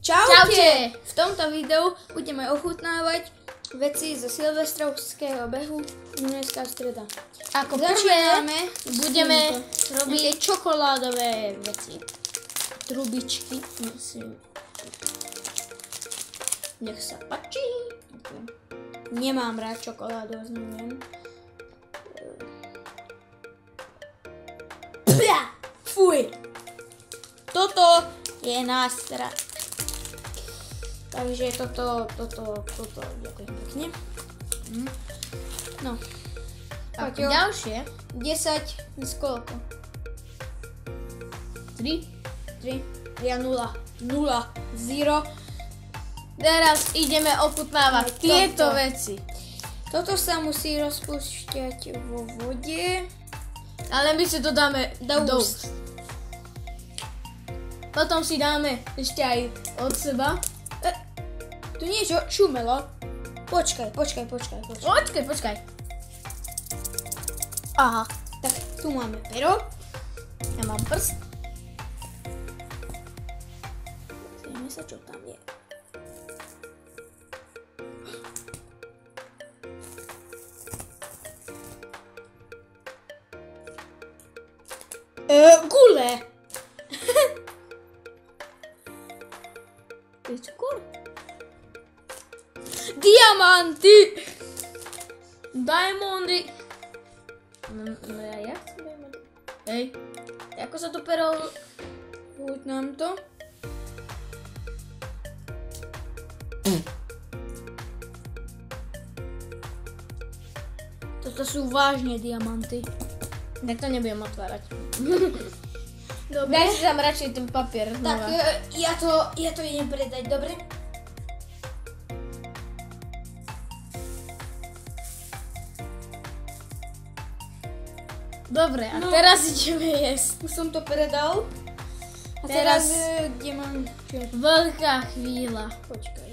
Čaute! V tomto videu budeme ochutnávať veci zo silvestrovského behu dneska streda. Ako prvé budeme robiť čokoládové veci. Trubičky, myslím. Nech sa páči. Nemám rád čokoládu, neviem. Fuj! Toto je nástrah. Takže toto, ďakujem pekne. No. A ďalšie? 10 z koľko? 3. Ja 0. 0. 0. Teraz ideme ochutnávať tieto veci. Toto sa musí rozpúšťať vo vode. Ale my si to dáme do úst. úst. Potom si dáme ešte aj od seba. Tu niečo šumelo. Počkaj. Počkaj. Aha. Tak, tu máme pero. Ja mám prst. Pozrieme sa, čo tam je. Gule! To je cukor? Diamanty! Diamondy. No ja chcem diamondy. Hej. Ako sa to pero... Chutnám to. Toto sú vážne diamanty. Tak to nebudem otvárať. Dobre. Daj si tam radšej ten papier. Tak, znova. ja to idem predať, dobre? Dobre, a teraz ideme jesť. Už som to predal. A Teraz- kde mám čo? Veľká chvíľa. Počkaj.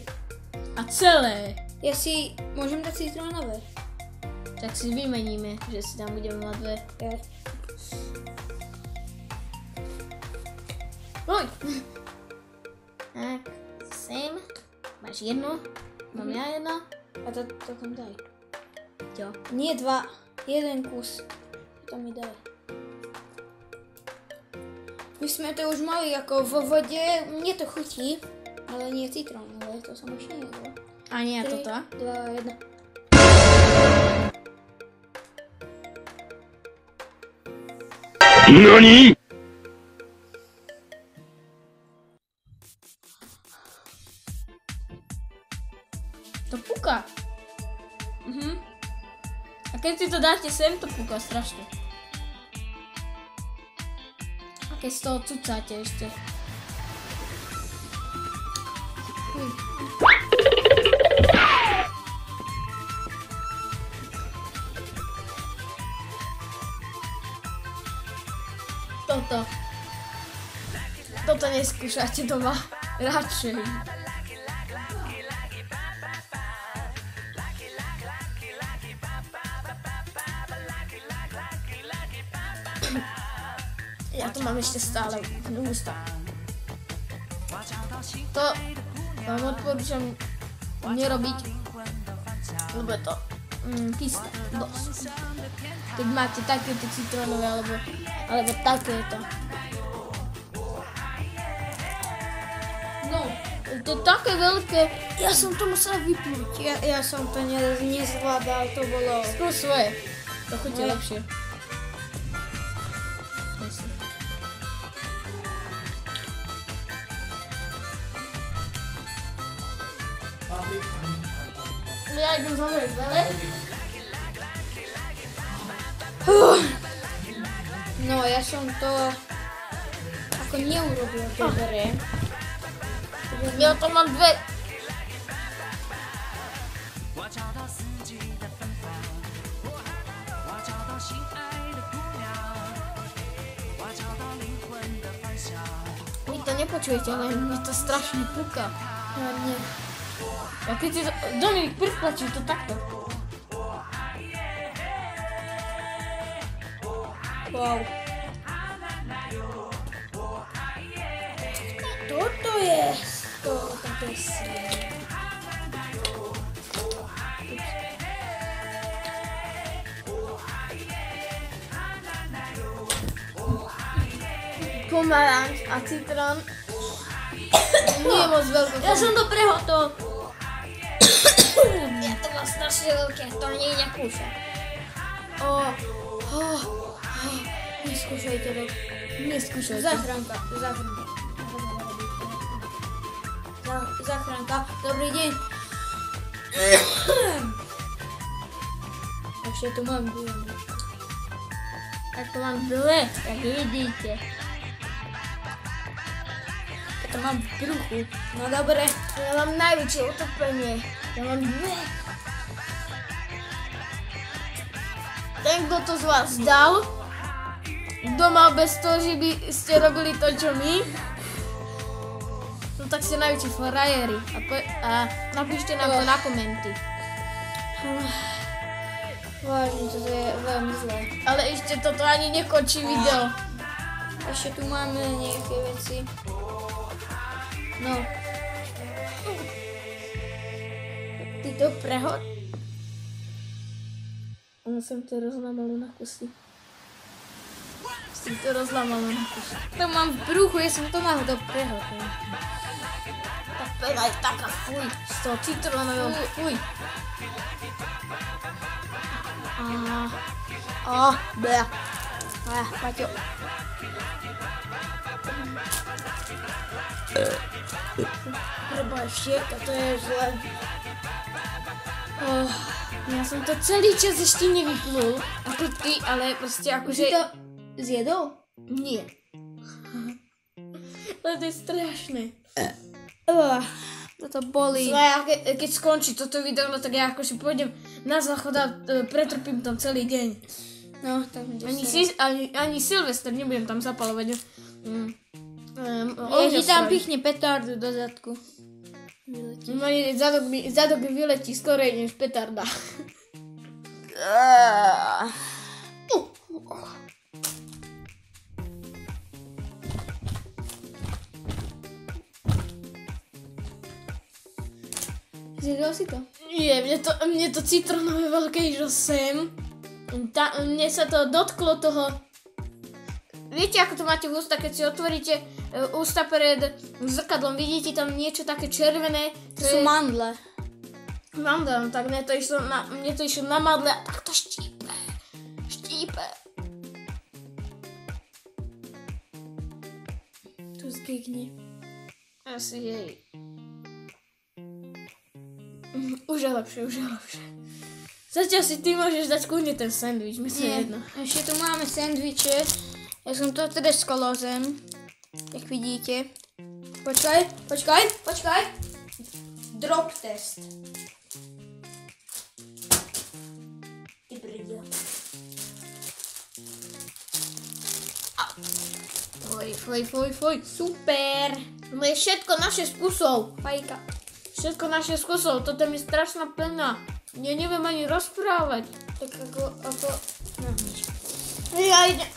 A celé. Ja si môžem dať citrónové. Tak si vymeníme, že si tam budeme mať dve. Ja. Oj. Tak, sem. Máš jednu. Mám ja jedno. A to tam daj. Čo? Nie 2, jeden kus. To mi daj. My sme to už mali ako vo vode, mne to chutí, ale nie citrónové, to som ešte nejedla. A nie 3, toto. 2, 1. NANI?! To puká. A keď si to dáte sem, to puká strašne. A keď z toho cucáte ešte. Toto neskúšate doma. Radšej. Ja to mám ešte stále v ústach. To vám odporúčam nerobiť, lebo je to kyslé dosť. Keď máte takéto citrónové alebo takéto. No, To je také veľké, ja som to musela vypnúť. ja som to nezvládal, to bolo... Skús svoje, to chutí Moje? lepšie. Ja idem zhovoriť, ale? No, ja som to ako neurobil dobre. Ja to mám dve. Vy to nepočujete, ale mi to strašne puká. Ja nie. A keď si to... Dominik, prtlačí to takto. Wow. Toto je to. Pomaranč a citrón. Nie je moc veľké. Ja som to prehotol. Ja to mám strašne veľké, to nejde kúšať. Neskúšajte to. Neskúšajte. Záchranka, dobrý deň. Ešte tu mám dve. Tak to mám dve, tak vidíte. Ja to mám v bruchu. No dobre. Ja mám najväčšie utopenie. Ja mám dve. Ten, kto to z vás dal, doma bez toho, že by ste robili to, čo my, no tak ste najväčší frajeri. A napíšte nám to na komenty. Vážne, toto je veľmi zlé. Ale ešte toto ani nekončí video. Ešte tu máme nejaké veci. No. Ty to prehod? Ono som to rozlámalo na kusy. Som to rozlámalo na kusy. To mám v bruchu, ja som to náhodou prehodol. Tá pena je taká fuj. Z toho citrónového fuj. Bleh. Paťo. Prebačte, toto je zle. Ja som to celý čas ešte nevyplul, ako ty, ale proste akože... Ty to zjedol? Nie. Ale to je strašné. Toto bolí. Keď skončí toto video, no tak ja akože pôjdem na záchod a pretrpím tam celý deň. No, tak Ani Silvester nebudem tam zapalovať. Ja ti tam pichne petardu do zadku. Zadok mi vyletí skorej než petarda. Zjedol si to? Nie, mne to citrónové veľké išlo sem. Mne sa to dotklo toho. Viete, ako to máte v ústa, keď si otvoríte ústa pred zrkadlom, vidíte tam niečo také červené? To sú mandle. Mandle, tak mne to išlo na mandle a tak to štípe. Tu zgigni. Asi jej. Už je lepšie. Zatiaľ si ty môžeš dať kľudne ten sandwich, mi sa jedno. Ešte tu máme sandviče. Ja som to treskol zem. Jak vidíte. Počkaj. Drop test. Ty brďo. Foj. Super. No je všetko naše z kusov. Fajka. Všetko naše z kusov. Toto je mi strašná pena. Ja neviem ani rozprávať. Tak ako... No nič. Ja idem.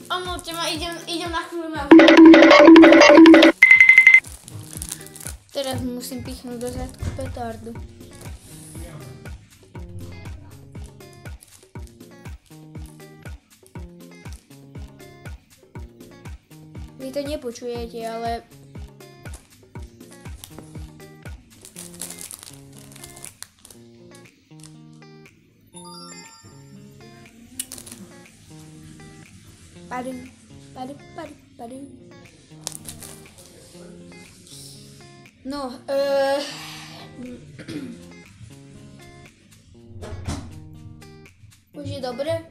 Omluvte ma, idem na chvíľu na... Teraz musím pichnúť do zadku petardu. Vy to nepočujete, ale... Padu. No, už je dobre?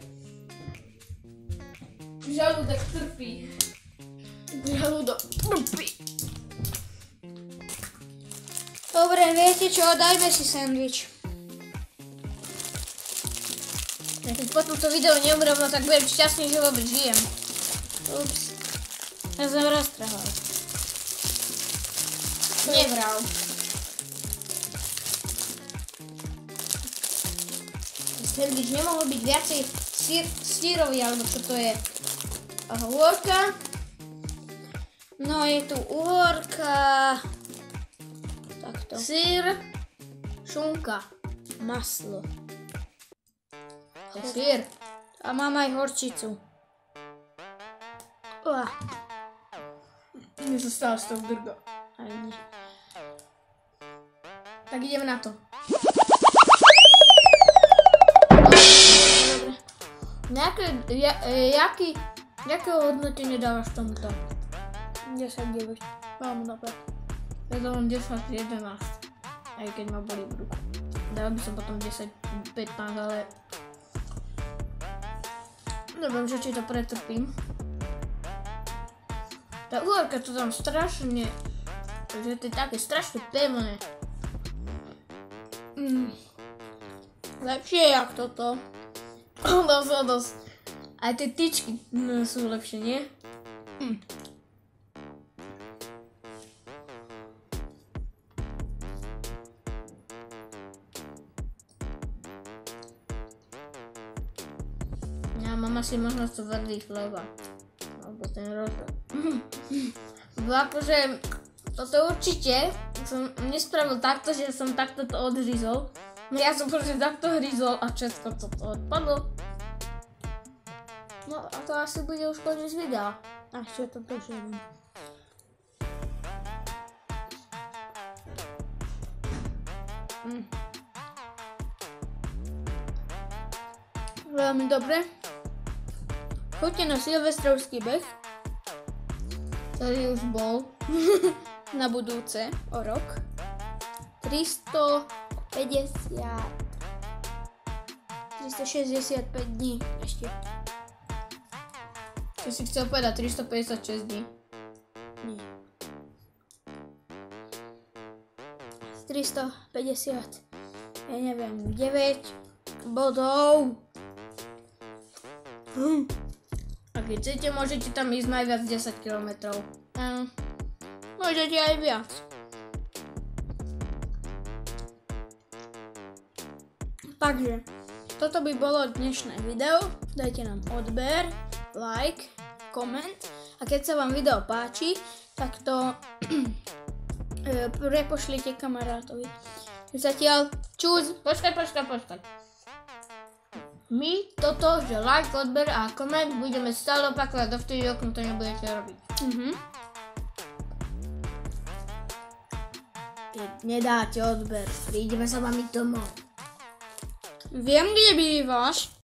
Žalúdok trpí. Dobre, viete čo, dajme si sandwich. Keď po tomto videu neumrem, no tak budem šťastný, že vôbec žijem. Ups. Ja som roztrhal. Nevral. Sandwich nemohol byť viacej sírový, alebo čo to je? Uhorka. No, je tu uhorka. Tak to? Syr, šunka. Maslo. To je syr. A mám aj horčicu. Mne sa stále z toho drga. Aj nie. Tak ideme na to. Dobre. Jaké hodnotenie dávaš tomuto? 10-9. Mám dobre. Ja dávam 10-11. Aj keď ma bolí v ruku. Dal by som potom 10-15, ale... Neviem, že či to pretrpím. Tá uhorka to tam strašne... Že to je také strašne pevné. Lepšie jak toto. Dosť. Aj tie tyčky sú lepšie, nie? Ja mám asi možnosť tvrdý chleba. Alebo ten rozdiel. Bo akože, toto určite som nespravil takto, že som takto to odhryzol. Ja som proste takto hryzol a všetko toto odpadlo. No a to asi bude už koniec videa. A čo to požiadam. Veľmi dobre. Choďte na silvestrovský beh, Ktorý už bol. na budúce o rok. 365 dní ešte. Ty si chcel povedať 356 dní. Nie. 350, ja neviem, 9 bodov. A keď chcete, môžete tam ísť najviac 10 km. Môžete aj viac. Takže, toto by bolo dnešné video. Dajte nám odber, like, koment. A keď sa vám video páči, tak to prepošlite kamarátovi. Zatiaľ, čus. Počkaj. My toto, že like, odber a koment budeme stále opakovať dovtedy, dokiaľ to nebudete robiť. Keď nedáte odber, prídeme sa vami domov. Viem, kde bývaš.